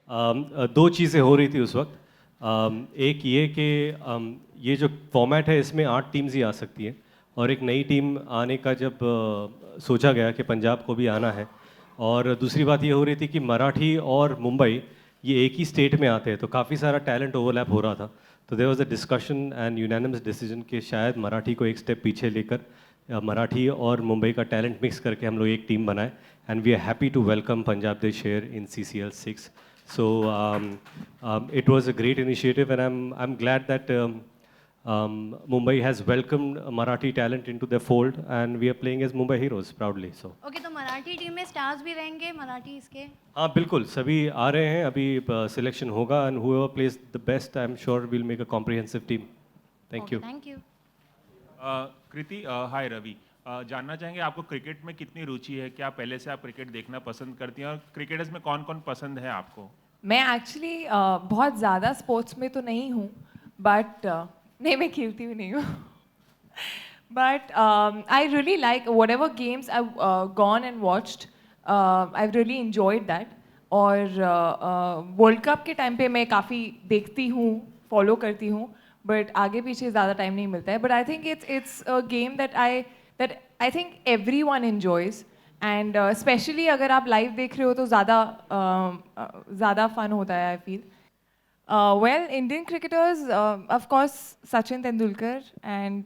दो चीज़ें हो रही थी उस वक्त। एक ये कि ये जो फॉर्मेट है इसमें 8 टीम्स ही आ सकती हैं, और एक नई टीम आने का जब सोचा गया कि पंजाब को भी आना है, और दूसरी बात ये हो रही थी कि मराठी और मुंबई ये एक ही स्टेट में आते हैं, तो काफ़ी सारा टैलेंट ओवरलैप हो रहा था। तो there was a discussion and unanimous decision कि शायद मराठी को एक स्टेप पीछे लेकर मराठी और मुंबई का टैलेंट मिक्स करके हम लोग एक टीम बनाए, and we are happy to welcome Punjab De Sher in CCL 6. So it was a great initiative, and I'm glad that Mumbai has welcomed Marathi talent into their fold, and we are playing as Mumbai Heroes proudly. So okay, तो Marathi team में stars भी रहेंगे मराठी इसके? हाँ बिल्कुल, सभी आ रहे हैं, अभी सिलेक्शन होगा, and whoever plays the best, I'm sure we'll make a comprehensive team. Thank you. Thank you. Kriti, hi Ravi. जानना चाहेंगे आपको क्रिकेट में कितनी रुचि है, क्या पहले से आप क्रिकेट देखना पसंद करती हैं, और क्रिकेटर्स में कौन कौन पसंद है आपको? मैं एक्चुअली बहुत ज़्यादा स्पोर्ट्स में तो नहीं हूँ, बट नहीं, मैं खेलती भी नहीं हूँ। But I really like what ever games I gone and watched, I really enjoyed that. और वर्ल्ड कप के टाइम पे मैं काफ़ी देखती हूँ, फॉलो करती हूँ, बट आगे पीछे ज़्यादा टाइम नहीं मिलता है। But I think it's a game that I think everyone enjoys, and specially अगर आप लाइव देख रहे हो तो ज़्यादा फन होता है, I feel. Well, Indian cricketers, of course Sachin Tendulkar and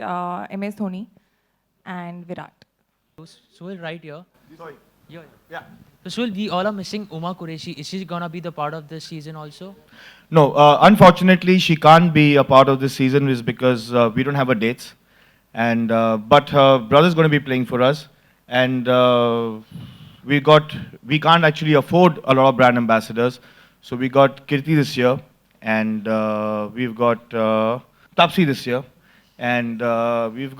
MS Dhoni and Virat. Sohail, right here. Sorry. Yeah. So Sohail, we all are missing Uma Qureshi. Is she gonna be the part of this season also? No, unfortunately, she can't be a part of this season, is because we don't have her dates, and but her brother's going to be playing for us, and we can't actually afford a lot of brand ambassadors, so we got Kirti this year, and we've got Tapsi this year, and then we've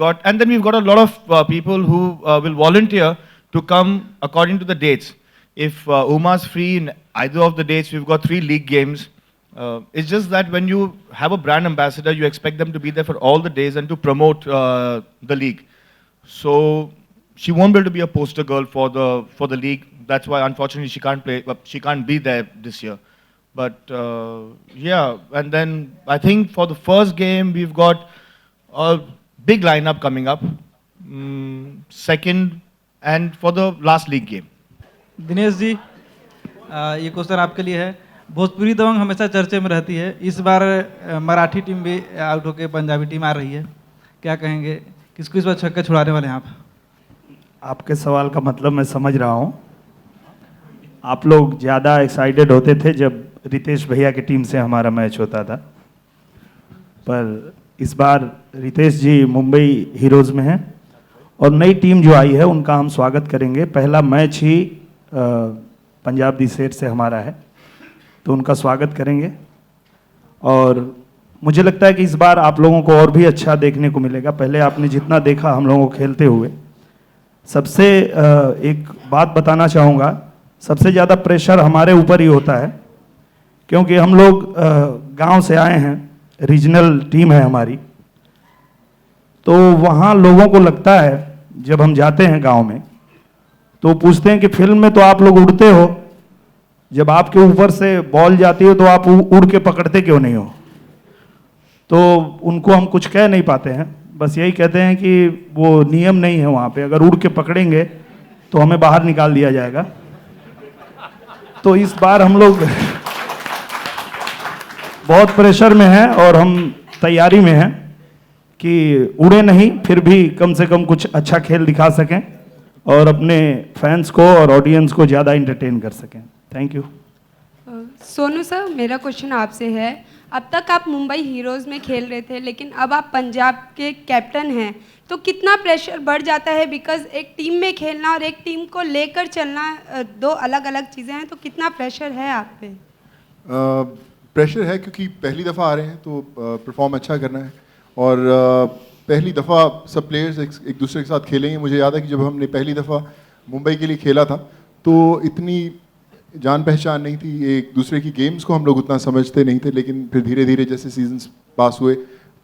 got a lot of people who will volunteer to come according to the dates. If Uma's free in either of the dates, we've got 3 league games. It's just that when you have a brand ambassador, you expect them to be there for all the days and to promote the league. So she won't be able to be a poster girl for the league. That's why, unfortunately, she can't play. She can't be there this year. But yeah, and then I think for the first game, we've got a big lineup coming up. Second, and for the last league game. Dinesh ji, ये question आपके लिए है। भोजपुरी दबंग हमेशा चर्चे में रहती है, इस बार मराठी टीम भी आउट होकर पंजाबी टीम आ रही है, क्या कहेंगे? किसको इस बार छक्के छुड़ाने वाले हैं आप? आपके सवाल का मतलब मैं समझ रहा हूँ। आप लोग ज़्यादा एक्साइटेड होते थे जब रितेश भैया की टीम से हमारा मैच होता था, पर इस बार रितेश जी मुंबई हीरोज़ में हैं, और नई टीम जो आई है उनका हम स्वागत करेंगे। पहला मैच ही पंजाब दी सेठ से हमारा है, तो उनका स्वागत करेंगे, और मुझे लगता है कि इस बार आप लोगों को और भी अच्छा देखने को मिलेगा। पहले आपने जितना देखा हम लोगों को खेलते हुए, सबसे एक बात बताना चाहूँगा, सबसे ज़्यादा प्रेशर हमारे ऊपर ही होता है, क्योंकि हम लोग गांव से आए हैं, रीजनल टीम है हमारी, तो वहाँ लोगों को लगता है जब हम जाते हैं गांव में तो पूछते हैं कि फिल्म में तो आप लोग उड़ते हो, जब आपके ऊपर से बॉल जाती है तो आप उड़ के पकड़ते क्यों नहीं हो? तो उनको हम कुछ कह नहीं पाते हैं, बस यही कहते हैं कि वो नियम नहीं है वहाँ पे, अगर उड़ के पकड़ेंगे तो हमें बाहर निकाल दिया जाएगा। तो इस बार हम लोग बहुत प्रेशर में हैं और हम तैयारी में हैं कि उड़े नहीं, फिर भी कम से कम कुछ अच्छा खेल दिखा सकें और अपने फैंस को और ऑडियंस को ज़्यादा इंटरटेन कर सकें। Thank you. सोनू सर, मेरा क्वेश्चन आपसे है, अब तक आप मुंबई हीरोज़ में खेल रहे थे, लेकिन अब आप पंजाब के कैप्टन हैं, तो कितना प्रेशर बढ़ जाता है? बिकॉज एक टीम में खेलना और एक टीम को लेकर चलना दो अलग अलग चीज़ें हैं, तो कितना प्रेशर है आप पे? प्रेशर है क्योंकि पहली दफ़ा आ रहे हैं तो परफॉर्म अच्छा करना है, और पहली दफ़ा सब प्लेयर्स एक दूसरे के साथ खेलेंगे। मुझे याद है कि जब हमने पहली दफ़ा मुंबई के लिए खेला था तो इतनी जान पहचान नहीं थी, एक दूसरे की गेम्स को हम लोग उतना समझते नहीं थे, लेकिन फिर धीरे धीरे जैसे सीजन्स पास हुए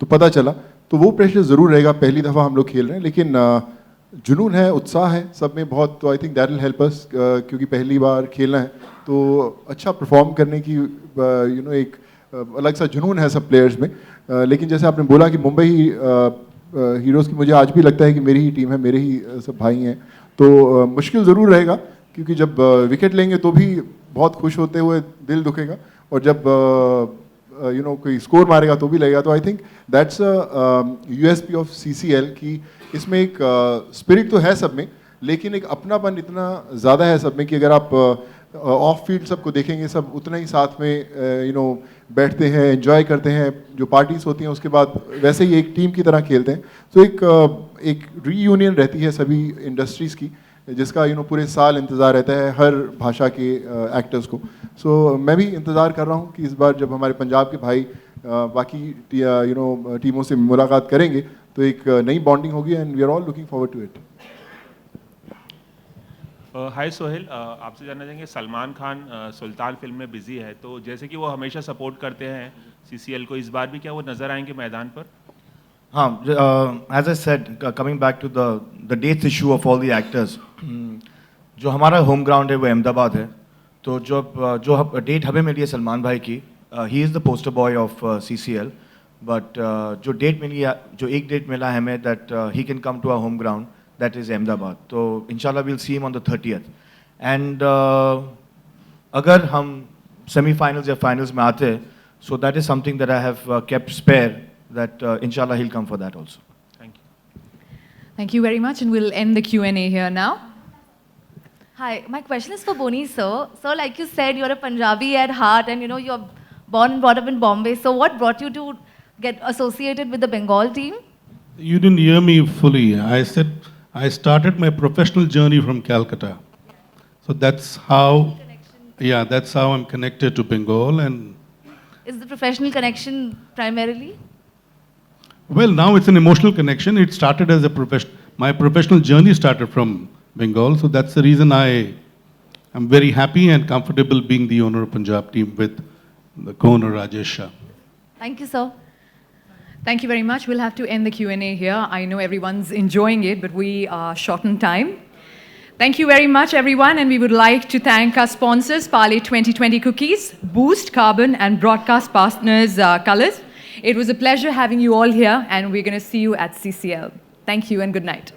तो पता चला, तो वो प्रेशर ज़रूर रहेगा। पहली दफ़ा हम लोग खेल रहे हैं, लेकिन जुनून है, उत्साह है सब में बहुत, तो I think that will help us, क्योंकि पहली बार खेलना है तो अच्छा परफॉर्म करने की एक अलग सा जुनून है सब प्लेयर्स में। लेकिन जैसे आपने बोला कि मुंबई हीरोज़ की मुझे आज भी लगता है कि मेरी ही टीम है, मेरे ही सब भाई हैं, तो मुश्किल ज़रूर रहेगा, क्योंकि जब विकेट लेंगे तो भी बहुत खुश होते हुए दिल दुखेगा, और जब कोई स्कोर मारेगा तो भी लगेगा। तो I think that's USP of CCL कि इसमें एक स्पिरिट तो है सब में, लेकिन एक अपनापन इतना ज़्यादा है सब में कि अगर आप ऑफ फील्ड सबको देखेंगे, सब उतना ही साथ में बैठते हैं, एंजॉय करते हैं, जो पार्टीज होती हैं उसके बाद वैसे ही एक टीम की तरह खेलते हैं। तो एक रीयूनियन रहती है सभी इंडस्ट्रीज़ की, जिसका पूरे साल इंतज़ार रहता है हर भाषा के एक्टर्स को। सो मैं भी इंतज़ार कर रहा हूँ कि इस बार जब हमारे पंजाब के भाई बाकी टीमों से मुलाकात करेंगे तो एक नई बॉन्डिंग होगी, and we are all looking forward to it. Hi Sohail, आपसे जानना चाहेंगे, सलमान खान सुल्तान फिल्म में बिजी है, तो जैसे कि वो हमेशा सपोर्ट करते हैं CCL को, इस बार भी क्या वो नज़र आएंगे मैदान पर? हाँ, as I said, coming back to the dates issue of all the actors, जो हमारा होम ग्राउंड है वो अहमदाबाद है, तो जो डेट हमें मिली है सलमान भाई की, he is the poster boy of CCL, but जो डेट मिली है, जो एक डेट मिला है हमें that he can come to our home ground, that is Ahmedabad. तो इंशाल्लाह will see him on the 30th, and अगर हम सेमीफाइनल्स या फाइनल्स में आते हैं, so that is something that I have kept spare, that inshallah he'll come for that also. Thank you. Thank you very much, and we'll end the Q&A here now. Hi, my question is for Boni sir. Sir, like you said, you're a Punjabi at heart, and you're born and brought up in Bombay. So what brought you to get associated with the Bengal team? You didn't hear me fully. I said I started my professional journey from Calcutta. So that's how I'm connected to Bengal. And is the professional connection primarily? Well, now it's an emotional connection. It started as my professional journey started from Bengal, so that's the reason I am very happy and comfortable being the owner of Punjab team with the co-owner Rajesh Shah. Thank you, sir. Thank you very much. We'll have to end the Q&A here. I know everyone's enjoying it, but we are short on time. Thank you very much, everyone, and we would like to thank our sponsors, Parley 2020 Cookies, Boost, Carbon, and broadcast partners, Colors. It was a pleasure having you all here, and we're going to see you at CCL. Thank you and good night.